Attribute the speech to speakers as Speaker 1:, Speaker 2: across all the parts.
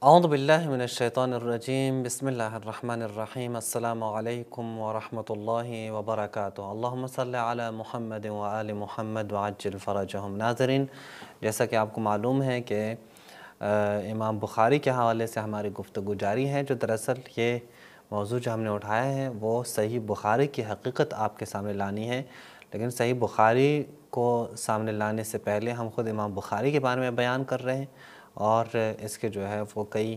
Speaker 1: اعوذ باللہ من الشیطان الرجیم بسم اللہ الرحمن الرحیم السلام علیکم ورحمۃ اللہ وبرکاتہ اللہم صلی علی محمد وآل محمد وعجل فرجہم۔ ناظرین، جیسا کہ آپ کو معلوم ہے کہ امام بخاری کے حوالے سے ہماری گفتگو جاری ہے، جو دراصل یہ موضوع جو ہم نے اٹھایا ہے وہ صحیح بخاری کی حقیقت آپ کے سامنے لانی ہے، لیکن صحیح بخاری کو سامنے لانے سے پہلے ہم خود امام بخاری کے بارے میں بیان کر رہے ہیں، اور اس کے جو ہے وہ کئی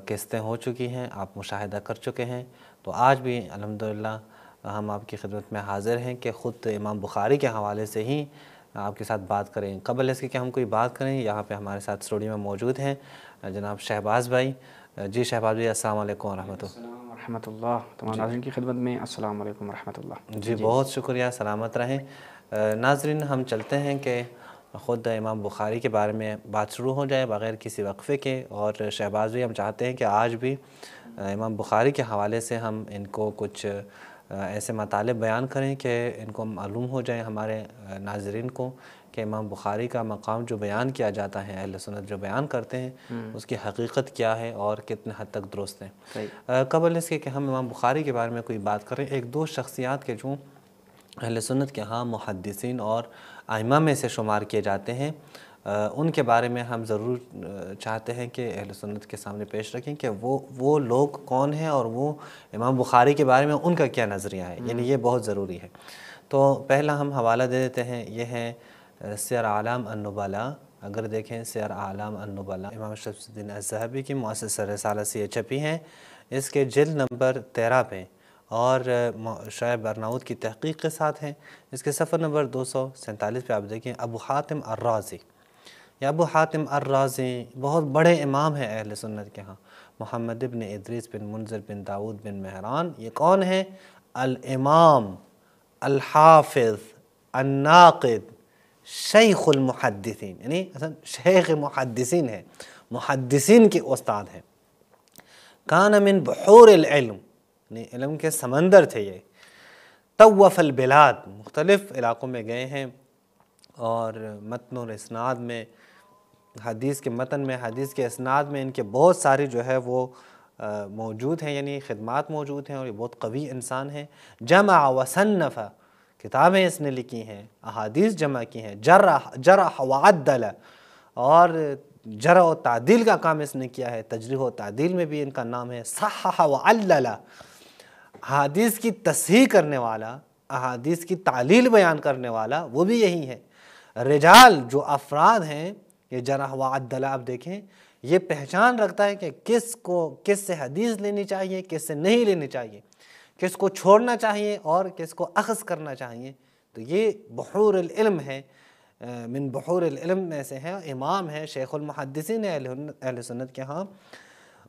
Speaker 1: قسطیں ہو چکی ہیں، آپ مشاہدہ کر چکے ہیں۔ تو آج بھی الحمدللہ ہم آپ کی خدمت میں حاضر ہیں کہ خود امام بخاری کے حوالے سے ہی آپ کے ساتھ بات کریں۔ قبل اس کے کہ ہم کوئی بات کریں، یہاں پہ ہمارے ساتھ اسٹوڈیو میں موجود ہیں جناب شہباز بھائی۔ جی شہباز بھائی، السلام علیکم ورحمۃ اللہ۔
Speaker 2: السلام ورحمۃ اللہ، تمام ناظرین کی خدمت میں السلام علیکم ورحمۃ اللہ۔
Speaker 1: جی بہت شکریہ، سلامت رہیں۔ ناظرین، ہم چلتے ہیں کہ خود امام بخاری کے بارے میں بات شروع ہو جائے بغیر کسی وقفے کے، اور شہباز بھی ہم چاہتے ہیں کہ آج بھی امام بخاری کے حوالے سے ہم ان کو کچھ ایسے مطالب بیان کریں کہ ان کو معلوم ہو جائے ہمارے ناظرین کو کہ امام بخاری کا مقام جو بیان کیا جاتا ہے، اہل سنت جو بیان کرتے ہیں اس کی حقیقت کیا ہے اور کتنے حد تک درست ہیں۔ قبل اس کے کہ ہم امام بخاری کے بارے میں کوئی بات کریں، ایک دو شخصیات کے جو اہل سنت کے ہاں محدثین اور ائمہ میں سے شمار کیے جاتے ہیں، ان کے بارے میں ہم ضرور چاہتے ہیں کہ اہل سنت کے سامنے پیش رکھیں کہ وہ لوگ کون ہیں اور وہ امام بخاری کے بارے میں ان کا کیا نظریہ ہے، یعنی یہ بہت ضروری ہے۔ تو پہلا ہم حوالہ دے دیتے ہیں، یہ ہے سیر اعلام النبلاء۔ اگر دیکھیں سیر اعلام النبلاء، امام شمس الدین الذہبی کی مؤسسہ رسالہ سے یہ چھپی ہیں، اس کے جلد نمبر 13 پہ، اور شعیب ارناؤت کی تحقیق کے ساتھ ہیں۔ اس کے صفحہ نمبر 247 پہ آپ دیکھیں، ابو حاتم الرازی، یا ابو حاتم الرازی بہت بڑے امام ہیں اہل سنت کے ہاں، محمد ابن ادریس بن منذر بن داود بن مہران۔ یہ کون ہیں؟ الامام الحافظ الناقد شیخ المحدثین، یعنی اصلا شیخ محدثین ہیں، محدثین کے استاد ہیں۔ کان من بحور العلم، یعنی علم کے سمندر تھے یہ۔ طوف البلاد، مختلف علاقوں میں گئے ہیں، اور متن اور اسناد میں، حدیث کے متن میں، حدیث کے اسناد میں ان کے بہت ساری جو ہے وہ موجود ہیں، یعنی خدمات موجود ہیں، اور یہ بہت قوی انسان ہیں۔ جمع وصنف، کتابیں اس نے لکھی ہیں، احادیث جمع کی ہیں، جرح وعدل، اور جرح و تعدیل کا کام اس نے کیا ہے، تجریح و تعدیل میں بھی ان کا نام ہے۔ صحح وعلل، احادیث کی تصحیح کرنے والا، احادیث کی تعلیل بیان کرنے والا وہ بھی یہی ہے۔ رجال، جو افراد ہیں، یہ جرح وعدل آپ دیکھیں، یہ پہچان رکھتا ہے کہ کس سے حدیث لینی چاہیے، کس سے نہیں لینی چاہیے، کس کو چھوڑنا چاہیے اور کس کو اخذ کرنا چاہیے۔ تو یہ بحور العلم ہے، من بحور العلم میں سے ہے، امام ہے، شیخ المحدثین ہے اہل سنت کے ہاں۔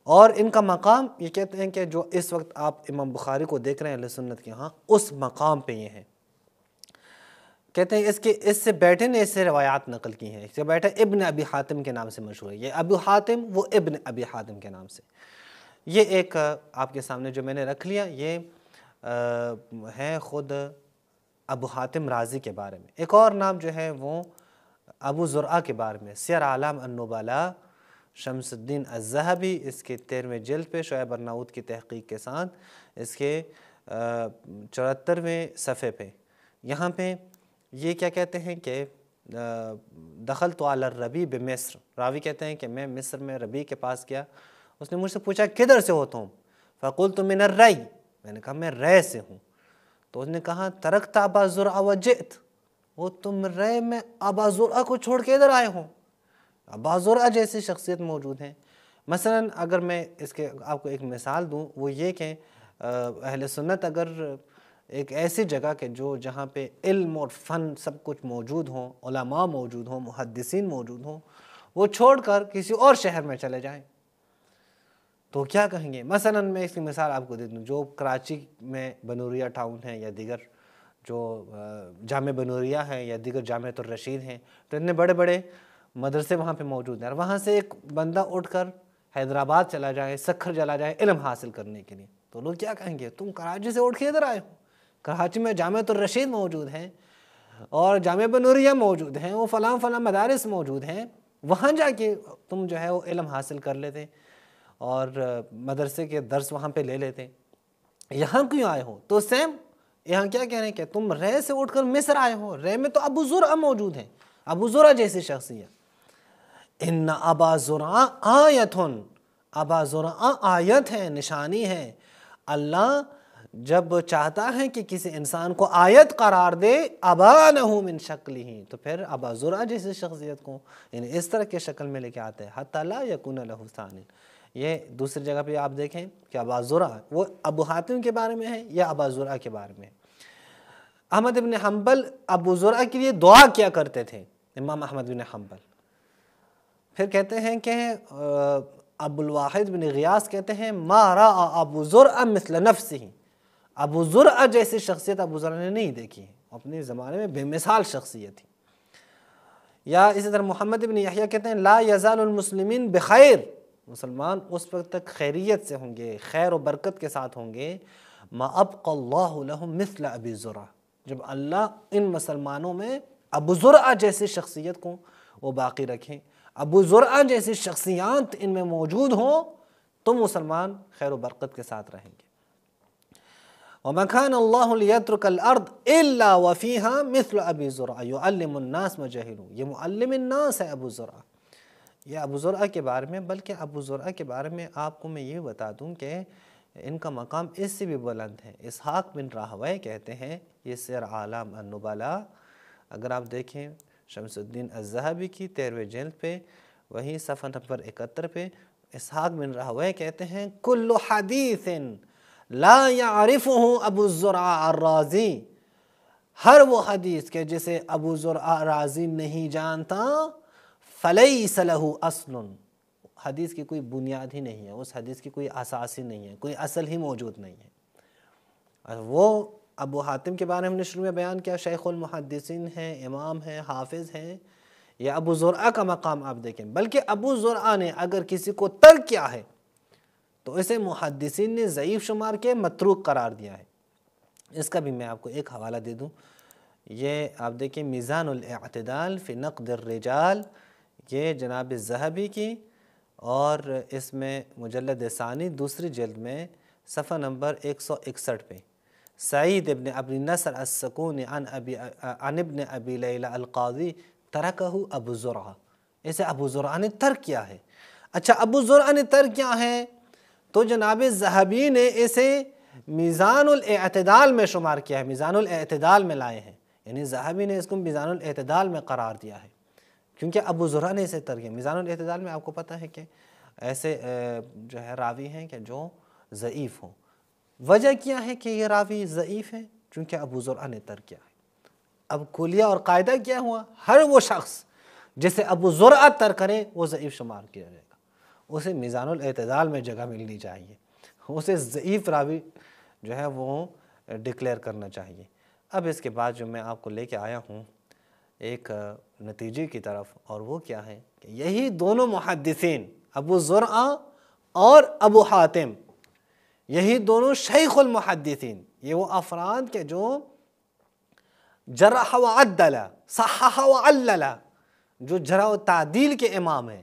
Speaker 1: اور ان کا مقام، یہ کہتے ہیں کہ جو اس وقت آپ امام بخاری کو دیکھ رہے ہیں اہل سنت کے ہاں، اس مقام پہ یہ ہیں۔ کہتے ہیں اس سے بیٹھے نے اس سے روایات نقل کی ہیں، اس سے بیٹھے ابن ابی حاتم کے نام سے مشہور ہے، یہ ابو حاتم، وہ ابن ابی حاتم کے نام سے۔ یہ ایک آپ کے سامنے جو میں نے رکھ لیا، یہ ہے خود ابو حاتم رازی کے بارے میں۔ ایک اور نام جو ہے وہ ابو زرعہ کے بارے میں، سیر اعلام النبلاء، شمس الدین الذہبی، اس کے 13ویں جلد پہ، شعیب ارناؤت کی تحقیق کے ساتھ، اس کے 74ویں صفحے پہ۔ یہاں پہ یہ کیا کہتے ہیں کہ دخلت علی الربیع بمصر، راوی کہتے ہیں کہ میں مصر میں ربیع کے پاس گیا، اس نے مجھ سے پوچھا کدھر سے ہو تم؟ فقلت من الری، میں نے کہا میں رے سے ہوں۔ تو اس نے کہا ترکت ابا زرعہ وجئت، وہ تم رے میں ابا زرعہ کو چھوڑ کے ادھر آئے ہوں؟ ابا زرعہ جیسی شخصیت موجود ہیں۔ مثلا اگر میں اس کے آپ کو ایک مثال دوں، وہ یہ کہ اہل سنت اگر ایک ایسی جگہ کہ جہاں پہ علم اور فن سب کچھ موجود ہوں، علماء موجود ہوں، محدثین موجود ہوں، وہ چھوڑ کر کسی اور شہر میں چلے جائیں تو کیا کہیں گے؟ مثلا میں اس کی مثال آپ کو دے دوں، جو کراچی میں بنوریا ٹاؤن ہے، یا دیگر جو جامع بنوریا ہے، یا دیگر جامعۃ الرشید ہیں، تو اتنے بڑے بڑے مدرسے وہاں پہ موجود ہیں، اور وہاں سے ایک بندہ اٹھ کر حیدرآباد چلا جائے، سکھر چلا جائے علم حاصل کرنے کے لیے، تو لوگ کیا کہیں گے؟ تم کراچی سے اٹھ کے ادھر آئے ہو؟ کراچی میں جامعۃ الرشید موجود ہیں، اور جامع بنوریا موجود ہیں، وہ فلاں فلاں مدارس موجود ہیں، وہاں جا کے تم جو ہے وہ علم حاصل کر لیتے اور مدرسے کے درس وہاں پہ لے لیتے، یہاں کیوں آئے ہو؟ تو سیم یہاں کیا کہہ رہے ہیں کہ تم رے سے اٹھ کر مصر آئے ہو، رے میں تو ابو زرع موجود ہیں، ابو زرع جیسی شخصیت۔ ان ابا زرع آیتن، ابا زرع آیت ہے، نشانی ہے۔ اللہ جب چاہتا ہے کہ کسی انسان کو آیت قرار دے، ابانہ من شکلہ، تو پھر ابا زرع جیسی شخصیت کو یعنی اس طرح کی شکل میں لے کے آتے ہیں، حتی لا یکون لہ ثان۔ یہ دوسری جگہ پہ آپ دیکھیں کہ ابا زرع وہ ابو حاتم کے بارے میں ہے یا ابا زرع کے بارے میں ہے۔ احمد بن حنبل ابو زرع کے لیے دعا کیا کرتے تھے، امام احمد بن حنبل۔ پھر کہتے ہیں کہ ابو الواحد بن غیاث کہتے ہیں ما رأى ابو زرع مثل نفسه، ابو زرع جیسی شخصیت ابو زرع نے نہیں دیکھی، اپنے زمانے میں بے مثال شخصیت تھی۔ یا اسی طرح محمد بن یحییٰ کہتے ہیں لا یزال المسلمین بخیر، مسلمان اس وقت تک خیریت سے ہوں گے، خیر و برکت کے ساتھ ہوں گے، ما ابقى اللہ لهم مثل ابی زرع، جب اللہ ان مسلمانوں میں ابو زرع جیسی شخصیت کو وہ باقی رکھیں، ابو زرع جیسی شخصیات ان میں موجود ہوں تو مسلمان خیر و برکت کے ساتھ رہیں گے۔ وَمَا كَانَ اللَّهُ لِيَتْرُكَ الْأَرْضِ إِلَّا وَفِيهَا مِثْلُ أَبِي زُرْعَ يُعَلِّمُ النَّاسَ مَا جَهِلُوا، یہ معلم الناس ہے ابو زرع۔ یہ ابو زرع کے بارے میں، بلکہ ابو زرع کے بارے میں آپ کو میں یہ بتا دوں کہ ان کا مقام اس سے بھی بلند ہے۔ اسحاق بن راہویہ کہتے ہیں، یہ سیر اعلام النبلاء اگر آپ دیکھیں شمس الدین الذہبی کی 13ویں جلد پہ، وہیں صفحہ نمبر 71 پہ، اسحاق بن راہویہ کہتے ہیں کل حدیث لا يعرفه ابو زرع الرازی، ہر وہ حدیث کہ جسے ابو زرع رازی نہیں جانتا، فلیس له اصل، حدیث کی کوئی بنیاد ہی نہیں ہے، اس حدیث کی کوئی اساس ہی نہیں ہے، کوئی اصل ہی موجود نہیں ہے۔ وہ ابو حاتم کے بارے میں ہم نے شروع میں بیان کیا، شیخ المحدثین ہیں، امام ہیں، حافظ ہیں، یا ابو زرع کا مقام آپ دیکھیں، بلکہ ابو زرع نے اگر کسی کو ترک کیا ہے تو اسے محدثین نے ضعیف شمار کے متروک قرار دیا ہے۔ اس کا بھی میں آپ کو ایک حوالہ دے دوں، یہ آپ دیکھیں میزان الاعتدال فی نقد الرجال، یہ جناب الذہبی کی، اور اس میں مجلد ثانی دوسری جلد میں صفحہ نمبر 161 پہ، سعید ابن ابی نصر السکونی عن ابن ابی لیلہ القاضی ترکہ ابو زرع، اسے ابو زرع نے ترک کیا ہے۔ اچھا ابو زرع نے ترک کیا ہے تو جناب الذہبی نے اسے میزان الاعتدال میں شمار کیا ہے، میزان الاعتدال میں لائے ہیں، یعنی ذہبی نے اس کو میزان الاعتدال میں قرار دیا ہے کیونکہ ابو زرع نے اسے ترک کیا۔ میزان الاعتدال میں آپ کو پتہ ہے کہ ایسے جو ہے راوی ہیں کہ جو ضعیف ہوں۔ وجہ کیا ہے کہ یہ راوی ضعیف ہے؟ چونکہ ابو زرع نے ترک کیا ہے۔ اب کلیہ اور قاعدہ کیا ہوا؟ ہر وہ شخص جسے ابو زرع ترک کرے وہ ضعیف شمار کیا جائے گا، اسے میزان الاعتدال میں جگہ ملنی چاہیے، اسے ضعیف راوی جو ہے وہ ڈکلیئر کرنا چاہیے۔ اب اس کے بعد جو میں آپ کو لے کے آیا ہوں ایک نتیجے کی طرف، اور وہ کیا ہے کہ یہی دونوں محدثین ابو زرع اور ابو حاتم، یہی دونوں شیخ المحدثین، یہ وہ افراد کے جو جرح و عدل، صحح و علل، جو جرح و تعدیل کے امام ہیں،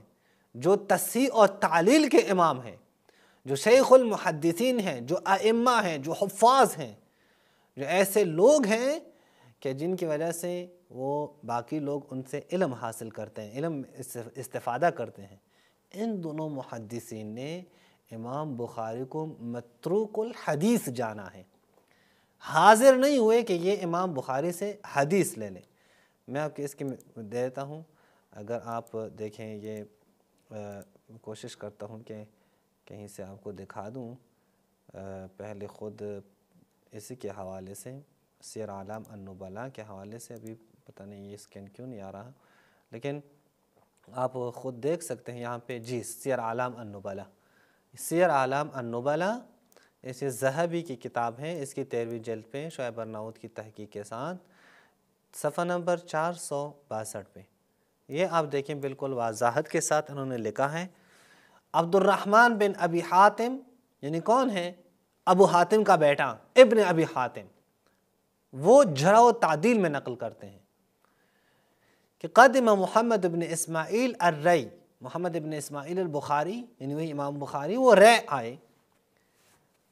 Speaker 1: جو تصحیح اور تعلیل کے امام ہیں، جو شیخ المحدثین ہیں، جو ائمہ ہیں، جو حفاظ ہیں، جو ایسے لوگ ہیں کہ جن کی وجہ سے وہ باقی لوگ ان سے علم حاصل کرتے ہیں، علم استفادہ کرتے ہیں۔ ان دونوں محدثین نے امام بخاری کو متروک الحدیث جانا ہے، حاضر نہیں ہوئے کہ یہ امام بخاری سے حدیث لے لیں۔ میں آپ کو اس کی دے دیتا ہوں، اگر آپ دیکھیں، یہ کوشش کرتا ہوں کہ کہیں سے آپ کو دکھا دوں، پہلے خود اسی کے حوالے سے، سیر اعلام النبلاء کے حوالے سے، ابھی پتہ نہیں یہ اسکین کیوں نہیں آ رہا، لیکن آپ خود دیکھ سکتے ہیں یہاں پہ، جی سیر اعلام النبلاء، سیر اعلام النبلاء اس ذہبی کی کتاب ہے، اس کی 13ویں جلد پہ شعیب ارناؤت کی تحقیق کے ساتھ صفحہ نمبر 462 پہ، یہ آپ دیکھیں بالکل وضاحت کے ساتھ انہوں نے لکھا ہے، عبد الرحمن بن ابی حاتم، یعنی کون ہے؟ ابو حاتم کا بیٹا ابن ابی حاتم، وہ جرح و تعدیل میں نقل کرتے ہیں، کہ قدم محمد ابن اسماعیل الرئی، محمد ابن اسماعیل البخاری یعنی وہی امام بخاری وہ رے آئے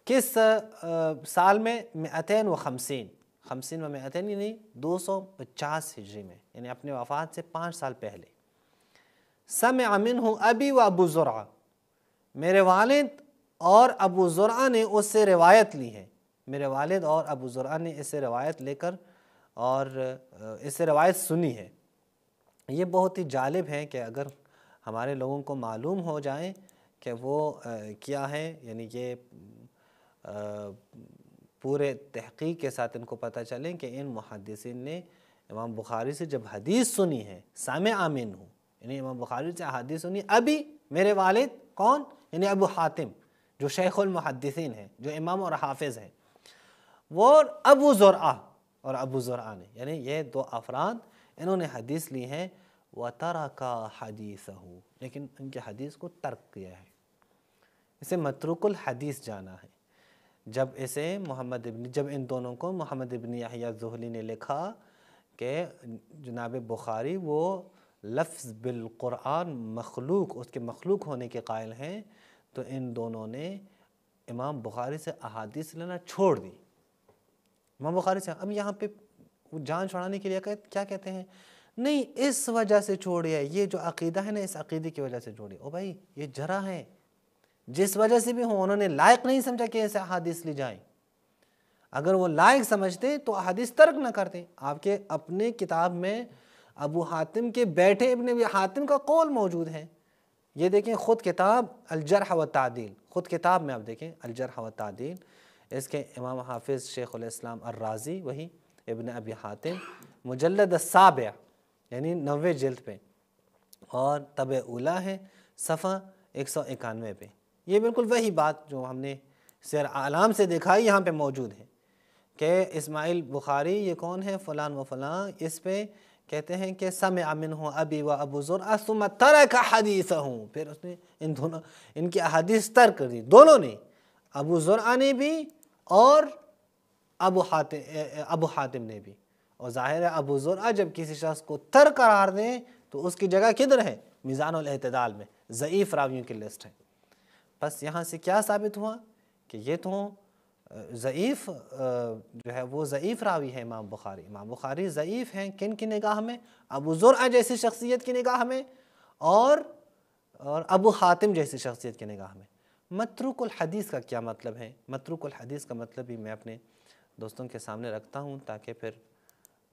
Speaker 1: کس سال میں؟ 250 50 و 200 یعنی 250 ہجری میں، یعنی اپنے وفات سے 5 سال پہلے۔ سمع منہ ابی و ابو زرعہ، میرے والد اور ابو زرعہ نے اس سے روایت لی ہے، میرے والد اور ابو زرعہ نے اس سے روایت لے کر اور اس سے روایت سنی ہے۔ یہ بہت ہی جالب ہے کہ اگر ہمارے لوگوں کو معلوم ہو جائے کہ وہ کیا ہے، یعنی یہ پورے تحقیق کے ساتھ ان کو پتہ چلے کہ ان محدثین نے امام بخاری سے جب حدیث سنی ہے، سامع منہ یعنی امام بخاری سے حدیث سنی، ابھی میرے والد کون؟ یعنی ابو حاتم جو شیخ المحدثین ہیں، جو امام اور حافظ ہیں، وہ ابو زرعہ اور ابو زرعہ نے، یعنی یہ دو افراد انہوں نے حدیث لی ہے۔ وَتَرَكَ حَدِيثَهُ، لیکن ان کے حدیث کو ترک کیا ہے، اسے متروک الحدیث جانا ہے۔ جب ان دونوں کو محمد ابن یحییٰ الذہلی نے لکھا کہ جناب بخاری وہ لفظ بالقرآن مخلوق، اس کے مخلوق ہونے کے قائل ہیں، تو ان دونوں نے امام بخاری سے احادیث لینا چھوڑ دی۔ امام بخاری سے اب یہاں پہ جان چھڑانے کے لیے کیا کہتے ہیں؟ نہیں، اس وجہ سے چھوڑیا، یہ جو عقیدہ ہے نا، اس عقیدے کی وجہ سے چھوڑیا۔ او بھائی، یہ جرح ہے، جس وجہ سے بھی ہوں، انہوں نے لائق نہیں سمجھا کہ ایسے احادیث لی جائیں۔ اگر وہ لائق سمجھتے تو احادیث ترک نہ کرتے۔ آپ کے اپنے کتاب میں ابو حاتم کے بیٹے ابن ابی حاتم کا قول موجود ہے، یہ دیکھیں خود کتاب الجرح و تعدیل، خود کتاب میں آپ دیکھیں الجرح و تعدیل، اس کے امام حافظ شیخ الاسلام الرازی وہی ابن ابی حاتم، مجلد السابع یعنی 90 جلد پہ، اور طبع اولیٰ ہے صفحہ 191 پہ۔ یہ بالکل وہی بات جو ہم نے سیر اعلام سے دیکھا یہاں پہ موجود ہے کہ اسماعیل بخاری یہ کون ہے؟ فلان و فلان۔ اس پہ کہتے ہیں کہ سمع منہ ابی و ابو زرعہ ثم ترک حدیثہ، پھر اس نے ان کی احادیث ترک کر دی، دونوں نے، ابو زرعہ نے بھی اور ابو حاتم نے بھی۔ اور ظاہر ہے ابو زرعہ جب کسی شخص کو ترک قرار دیں تو اس کی جگہ کدھر ہے؟ میزان الاعتدال میں ضعیف راویوں کی لسٹ ہے۔ بس یہاں سے کیا ثابت ہوا کہ یہ تو ضعیف جو ہے وہ ضعیف راوی ہے امام بخاری۔ امام بخاری ضعیف ہیں کن کی نگاہ میں؟ ابو زرعہ جیسی شخصیت کی نگاہ میں اور ابو حاتم جیسی شخصیت کی نگاہ میں۔ متروک الحدیث کا کیا مطلب ہے؟ متروک الحدیث کا مطلب بھی میں اپنے دوستوں کے سامنے رکھتا ہوں تاکہ پھر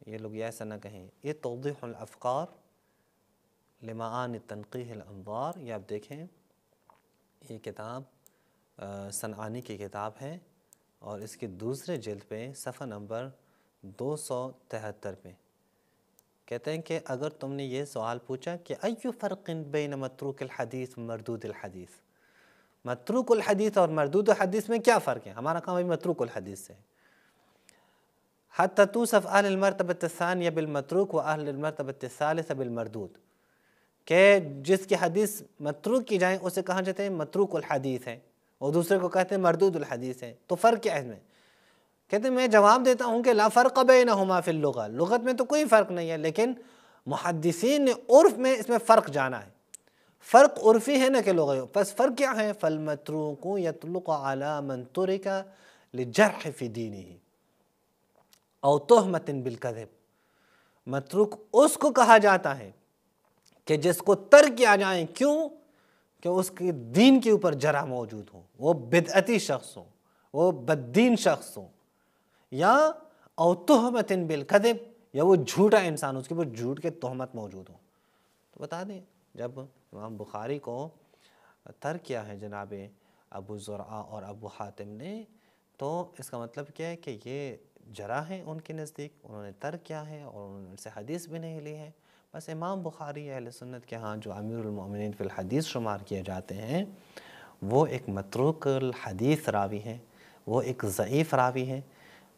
Speaker 1: یہ لوگ یہ ایسا نہ کہیں۔ یہ توضیح الافکار لمعان تنقیح الانظار، یہ آپ دیکھیں، یہ کتاب صنعانی کی کتاب ہے اور اس کے دوسرے جلد پہ صفحہ نمبر 273 پہ کہتے ہیں کہ اگر تم نے یہ سوال پوچھا کہ ایو فرق بین متروک الحدیث مردود الحدیث، متروک الحدیث اور مردود الحدیث میں کیا فرق ہے؟ ہمارا کام ابھی متروک الحدیث سے ہے۔ حتی توصف اہل المرتبۃ الثانیہ بالمتروک و اہل المرتبۃ الثالثہ بالمردود، کہ جس کی حدیث متروک کی جائیں اسے کہا جاتے ہیں متروک الحدیث ہے اور دوسرے کو کہتے ہیں مردود الحدیث ہے۔ تو فرق کیا ہے اس میں؟ کہتے ہیں میں جواب دیتا ہوں کہ لا فرق بینہما فی اللغہ، لغت میں تو کوئی فرق نہیں ہے، لیکن محدثین نے عرف میں اس میں فرق جانا ہے، فرق عرفی ہے نہ کہ لغوی۔ پس فرق کیا ہے؟ فالمتروک یطلق علی من ترک لجرح فی دینہ او تہمۃ بالکذب، متروک اس کو کہا جاتا ہے کہ جس کو ترک کیا جائیں، کیوں؟ کہ اس کے دین کے اوپر جرح موجود ہو، وہ بدعتی شخص ہو، وہ بددین شخص ہو، یا او تہمۃ بالکذب، یا وہ جھوٹا انسان، اس کے اوپر جھوٹ کے تہمت موجود ہو۔ تو بتا دیں جب امام بخاری کو ترک کیا ہے جناب ابو زرعہ اور ابو حاتم نے، تو اس کا مطلب کیا ہے کہ یہ جرح ہیں ان کے نزدیک، انہوں نے ترک کیا ہے اور انہوں نے ان سے حدیث بھی نہیں لی ہے۔ بس امام بخاری اہل سنت کے ہاں جو امیر المؤمنین فی الحدیث شمار کیے جاتے ہیں، وہ ایک متروک الحدیث راوی ہیں، وہ ایک ضعیف راوی ہیں۔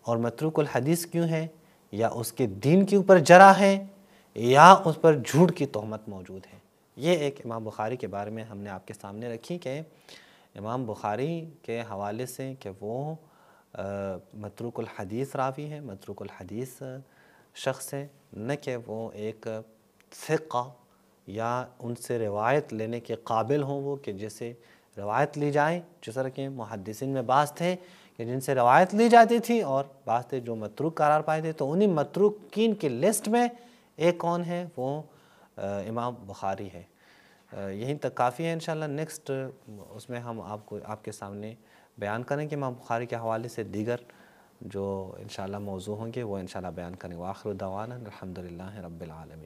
Speaker 1: اور متروک الحدیث کیوں ہے؟ یا اس کے دین کے اوپر جرح ہے یا اس پر جھوٹ کی تہمت موجود ہے۔ یہ ایک امام بخاری کے بارے میں ہم نے آپ کے سامنے رکھی کہ امام بخاری کے حوالے سے کہ وہ متروک الحدیث راوی ہیں، متروک الحدیث شخص ہے، نہ کہ وہ ایک ثقہ یا ان سے روایت لینے کے قابل ہوں وہ کہ جیسے روایت لی جائے، جس طرح کہ محدثین میں بعض تھے کہ جن سے روایت لی جاتی تھی اور بعض تھے جو متروک قرار پائے تھے، تو انہی متروکین کی لسٹ میں ایک کون ہے؟ وہ امام بخاری ہے۔ یہیں تک کافی ہے، انشاءاللہ نیکسٹ اس میں ہم آپ کے سامنے بیان کریں کہ امام بخاری کے حوالے سے دیگر جو انشاءاللہ موضوع ہوں گے وہ انشاءاللہ بیان کریں گے۔ وآخر دعوانا الحمدللہ رب العالمین۔